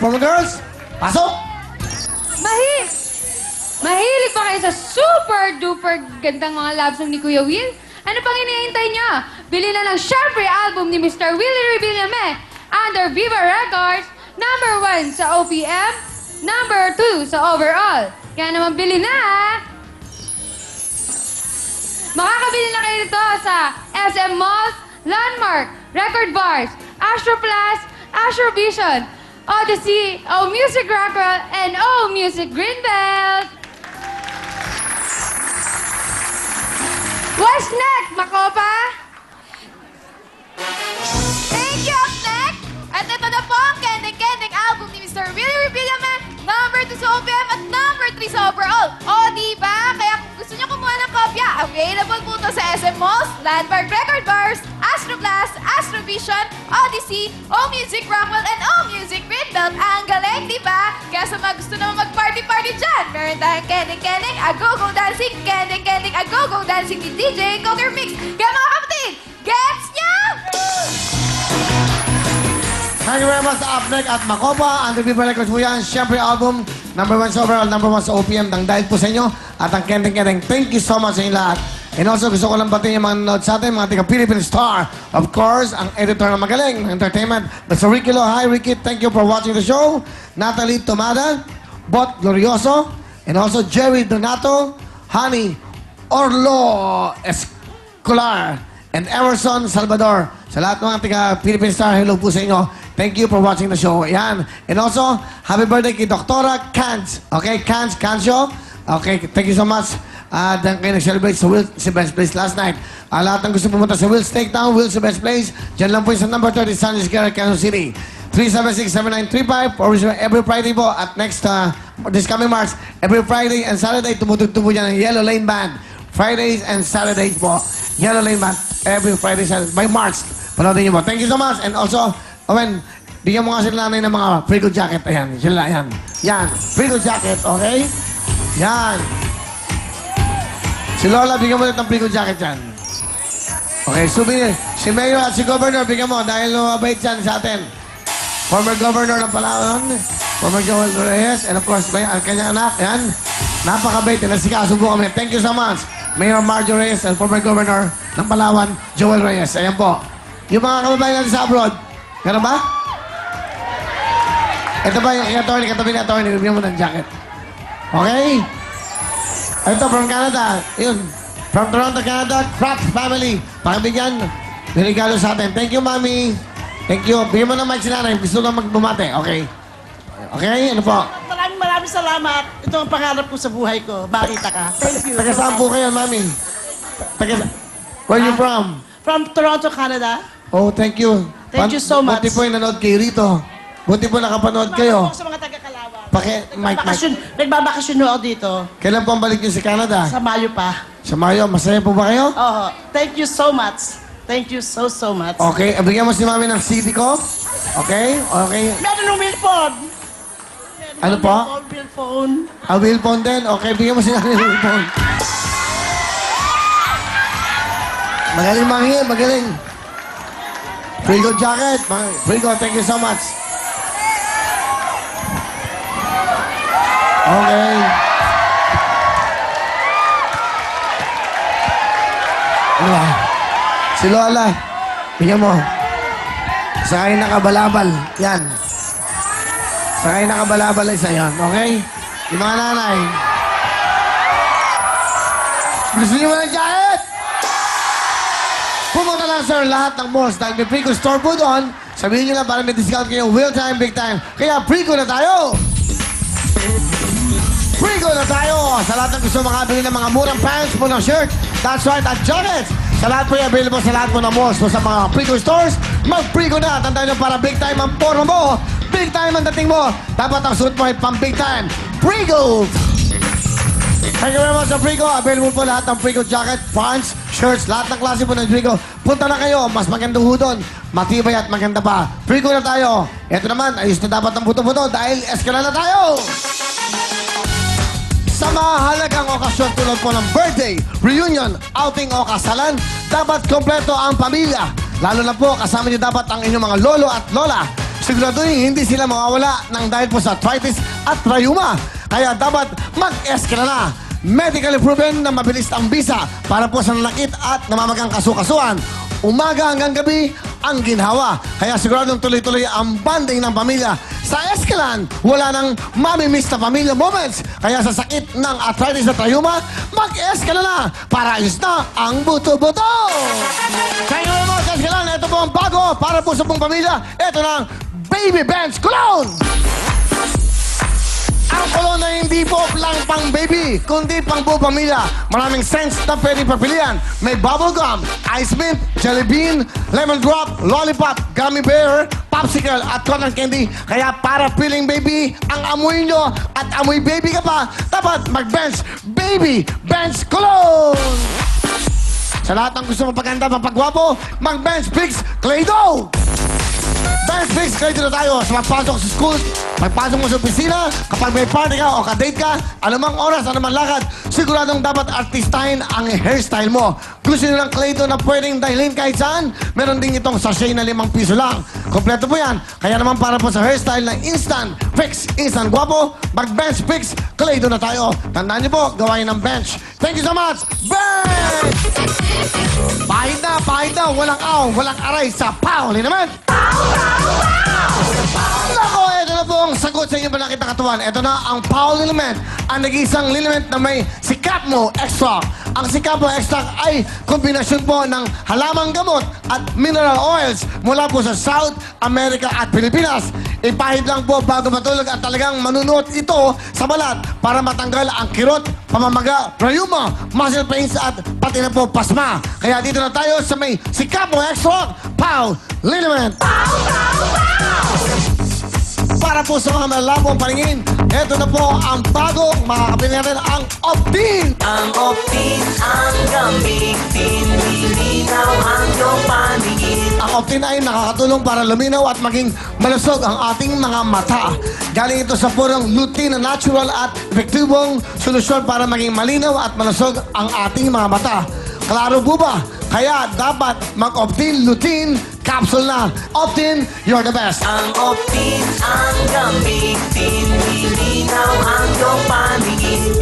From the girls, pasok! Mahilig pa kayo sa super-duper gandang mga love song ni Kuya Will? Ano pang hinihintay niyo? Bili na ng syempre album ni Mr. Willie Revillame under Viva Records, #1 sa OPM, #2 sa overall. Kaya naman bili na! Makakabili na kayo nito sa SM Malls, Landmark, Record Bars, Astro Plus, Astro Vision, Odyssey, O Music Rockwell, and O Music Greenbelt. What's next, Makopa? Thank you, up next! At ito na po ang kending-kending album ni Mr. Willie Revillame, #2 sa OPM at #3 sa overall. O, diba? Kaya kung gusto niyo kumuha ng kopya, available po ito sa SM Malls, Landmark Record Bars, Astro Plus, Astro Vision, Odyssey, O Music Rockwell, and O Music Greenbelt. Ang galing, diba? Kaya sa mga gusto naman mag-party-party dyan, meron tayong kending-kending, a-go-go dancing, kending-kending, a-go-go dancing ni DJ Coker Mix. Kaya mga kapatid, gets niyo? Thank you very much sa Upneck at Makopa. Under Viva Records po yan. Siyempre album, #1 sa overall, #1 sa OPM. Nang dahil po sa inyo at ang kending-kending. Thank you so much sa inyo lahat. And also, gusto ko lang batiin yung mga nanonood sa atin, mga taga-Philippine Star. Of course, ang editor na magaling ng entertainment, Mr. Ricky Lo. Hi, Ricky. Thank you for watching the show. Natalie Tomada, Bot Glorioso, and also Jerry Donato, Honey Orlo Escolar, and Emerson Salvador. Sa lahat ng mga taga-Philippine Star, hello po sa inyo. Thank you for watching the show. Ayan. And also, happy birthday kay Doktora Cans. Okay, Cancio. Okay, thank you so much. Dahil kayo nag-celebrate sa Will's Best Place last night. Lahat ng gusto pumunta sa Will's Takedown, Will's Best Place, dyan lang po yung sa number 30, San Luis Guerrero, Quezon City. 376-7935 for every Friday po. At next, this coming March, every Friday and Saturday, tumutugtog po dyan ang Yellow Lane Band. Fridays and Saturdays po. Yellow Lane Band, every Friday, Saturday. By March, panoodin niyo po. Thank you so much. And also, Owen, bigyan mo nga sila nanay ng mga Frigo jacket. Ayan, sila, ayan. Yan, Frigo jacket, okay? Yan. Si Lola, bigyan mo ulit ng Frigo jacket yan. Okay, souvenir. Si Mayor at si Governor, bigyan mo dahil lumabait yan sa atin. Former Governor ng Palawan, former Joel Reyes, and of course, ang kanyang anak, yan. Napakabait, nasikaso po kami. Thank you so much. Mayor Marjo Reyes and former Governor ng Palawan, Joel Reyes. Ayan po. Yung mga kababayan natin sa abroad, gano'n ba? Ito ba yung attorney, katabi ni attorney, bigyan mo ng jacket. Okay? Ito, from Canada. Yun. From Toronto, Canada, Pratt family. Pakibigyan. Niregalo sa atin. Thank you, Mami. Thank you. Bigyan mo ng mic si nanay. Gusto lang magbumate. Okay? Okay? Ano po? Maraming salamat. Ito ang pangarap ko sa buhay ko. Makita ka. Thank you. Taga saan po kayo, Mami? Where you from? From Toronto, Canada. Oh, thank you. Thank you so much. Buti po yung nanood kayo rito. Buti po nakapanood kayo. Sa mga taga-Kalawan. Mike. Nagbabakasyon ho ako dito. Kailan po ang balik niyo sa Canada? Sa Mayo pa. Sa Mayo, masaya po ba kayo? Oo. Thank you so much. Thank you so much. Okay, bigyan mo si Mami ng CD ko. Okay? Okay. Meron ng Wilphone. Ano po? Wilphone. Wilphone din. Okay, bigyan mo si Mami ng Wilphone. Magaling mangi, magaling. Frigo jacket. Frigo, thank you so much. Okay. Ano ba? Si Lola. Bigyan mo. Sakay na kabalabal. Yan. Sakay na kabalabal ay sa'yo. Okay? Yung mga nanay. Gusto niyo mo ng jacket? Pumunta lang sir lahat ng malls dahil may Frigo store po doon. Sabihin nyo lang para may discount kayo. Real time, big time. Kaya Frigo na tayo! Frigo na tayo! Sa lahat ng gusto makabili ng mga murang pants po ng shirt. That's right, at jackets. Sa lahat po yung available sa lahat po ng malls. So sa mga Frigo stores, mag-Frigo na. Tandaan nyo para big time ang porno mo. Big time ang dating mo. Dapat ang suit mo ay pang big time. Frigo! Thank you very much sa Frigo. Available po lahat ng Frigo jacket, pants, shirts, lahat ng klase po ng Frigo. Punta na kayo. Mas maganda ho doon. Matibay at maganda pa. Frigo na tayo. Ito naman, ayos na dapat ang buto-buto dahil eskala na tayo. Sa mahalagang okasyon tulad po ng birthday, reunion, outing o kasalan, dapat kompleto ang pamilya. Lalo na po, kasama niyo dapat ang inyong mga lolo at lola. siguraduhin hindi sila mawawala ng dahil po sa arthritis at rheuma. Kaya dapat mag-eskala na. Medically proven na mabilis ang bisa para po sa nanakit at namamagang kasukasuan. Umaga hanggang gabi ang ginhawa. Kaya siguradong tuloy-tuloy ang bonding ng pamilya. Sa Escalan, wala nang mamimiss na pamilya moments. Kaya sa sakit ng arthritis at rheuma, mag-Escala na para ayos na ang buto-buto. Kaya nga naman sa Escalan, ito po ang bago para po sa pong pamilya. Ito na ang Baby Bench Cologne. Ang kolon na hindi po lang pang baby, kundi pang buong pamilya. Maraming scents na pwede papilian. May bubblegum, ice mint, jelly bean, lemon drop, lollipop, gummy bear, popsicle at cotton candy. Kaya para feeling baby ang amoy nyo at amoy baby ka pa, dapat mag-bench Baby Bench Cologne! Sa lahat ng gusto mapaganda, mapagwapo, mag-bench Fix Clay-Doh! Bench Fix Clay-Doh na tayo sa magpasok sa school, magpasok mo sa opisina, kapag may party ka o ka-date ka, anumang oras, anumang lakad, siguradong dapat artistahin ang hairstyle mo. Gusto nyo ng Clay-Doh na pwedeng dahilin kahit saan? Meron din itong sachet na 5 piso lang. Kompleto po yan. Kaya naman para po sa hairstyle na instant fix, instant guwapo, mag-bench fix, Clay-Doh na tayo. Tandaan nyo po, gawain ng bench. Thank you so much! Bench! Pahit na, walang aw, walang aray sa Pauli naman! Nako, ito na po ang sagot sa inyong balakit na katawan. Ito na ang Paul Liliment, ang nag-iisang liliment na may Sikapmo Extract. Ang Sikapmo Extract ay kombinasyon po ng halamang gamot at mineral oils mula po sa South America at Pilipinas. Ipahid lang po bago matulog at talagang manunuot ito sa balat para matanggal ang kirot, pamamaga, rheuma, muscle pains at pati na po pasma. Kaya dito na tayo sa may Sikapmo Extract, Paul Liliment. Para po sa mga malabong paningin, ito na po ang bagong makakabili natin, ang Optin! Ang Optin, ang gamitin, lilinaw ang iyong paningin. Ang Optin ay nakakatulong para luminaw at maging malusog ang ating mga mata. Galing ito sa purong lutein na natural at epektibong solusyon para maging malinaw at malusog ang ating mga mata. Klaro po ba? Kaya dapat mag-Optin lutein capsule na. Optin, you're the best. Ang Optin, ang gamitin, lilinaw ang iyong paningin.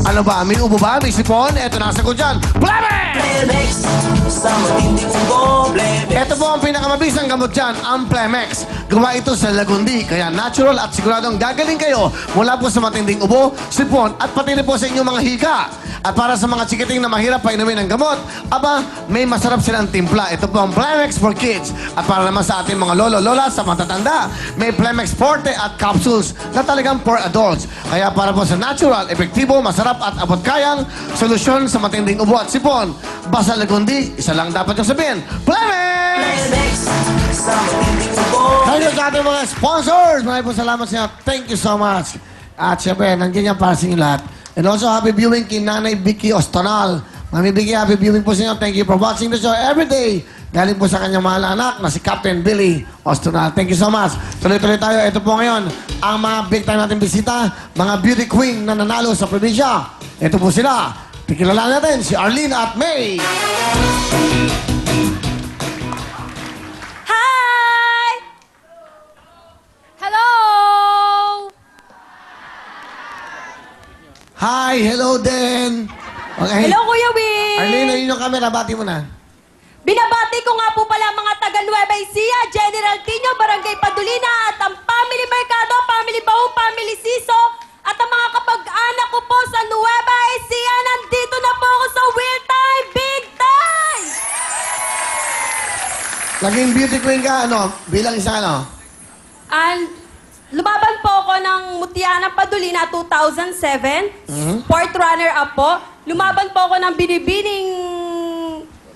Ano ba? May ubo ba? May sipon? Ito na ang sagot dyan. Plemex! Plemex, sa matinding ubo, Plemex. Ito po ang pinakamabisang gamot dyan, ang Plemex. Gawa ito sa Lagundi, kaya natural at siguradong gagaling kayo mula po sa matinding ubo, sipon at pati na po sa inyong mga hika. At para sa mga chikiting na mahirap pa inumin ng gamot, aba, may masarap silang timpla. Ito po ang Plemex for Kids. At para naman sa ating mga lolo-lola sa matatanda, may Plemex Forte at capsules na talagang for adults. Kaya para po sa natural, epektibo, masarap at abot-kayang solusyon sa matinding ubo at sipon. Basta Lagundi, isa lang dapat yung sabihin, Plemex! Plemex, sa matinding ubo. Thank you sa ating mga sponsors. Maraming po salamat sa inyo. Thank you so much. At syempre, nandiyan yan para sa inyo lahat. And also, happy viewing kay Nanay Vicky Ostonal. Mami Vicky, happy viewing po sa inyo. Thank you for watching the show every day. Galing po sa kanyang mahal na anak na si Captain Billy Ostonal. Thank you so much. Tuloy-tuloy tayo. Ito po ngayon, ang mga big time natin bisita, mga beauty queen na nanalo sa probinsya. Ito po sila. Pikilala natin si Arlene at May. Hi! Hello! Hi, hello din. Okay. Hello, Kuya Will! Arlene, ayun yung camera. Bati mo na. Binabati ko nga po pala mga taga Nueva Ecija, General Tino, Barangay Padulina, at ang Family Mercado, Family Bahu, Family Siso, at ang mga kapag-anak ko po sa Nueva Ecija. Nandito na po ako sa Will Time, Big Time! Laging beauty queen ka, ano? Bilang isa, ano? And lumaban po ako ng Mutiana Padulina 2007. Fourth runner-up po. Lumaban po ako ng Binibining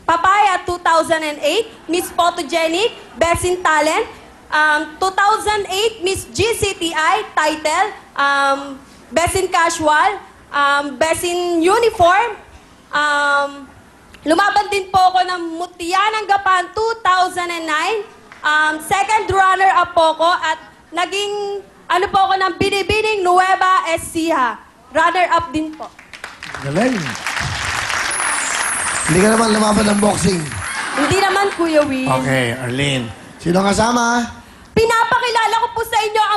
Papaya 2008. Miss Photogenic, Best in Talent. 2008, Miss GCTI title. Best in Casual. Best in Uniform. Lumaban din po ako ng Mutianang Gapan 2009. Second runner-up po ako at naging ano po ako ng Binibining Nueva Ecija. Runner-up din po. Galing. Hindi ka naman lumaban ng boxing. Hindi naman, Kuya Will. Okay, Arlene. Sino kasama? Pinapakilala ko po sa inyo ang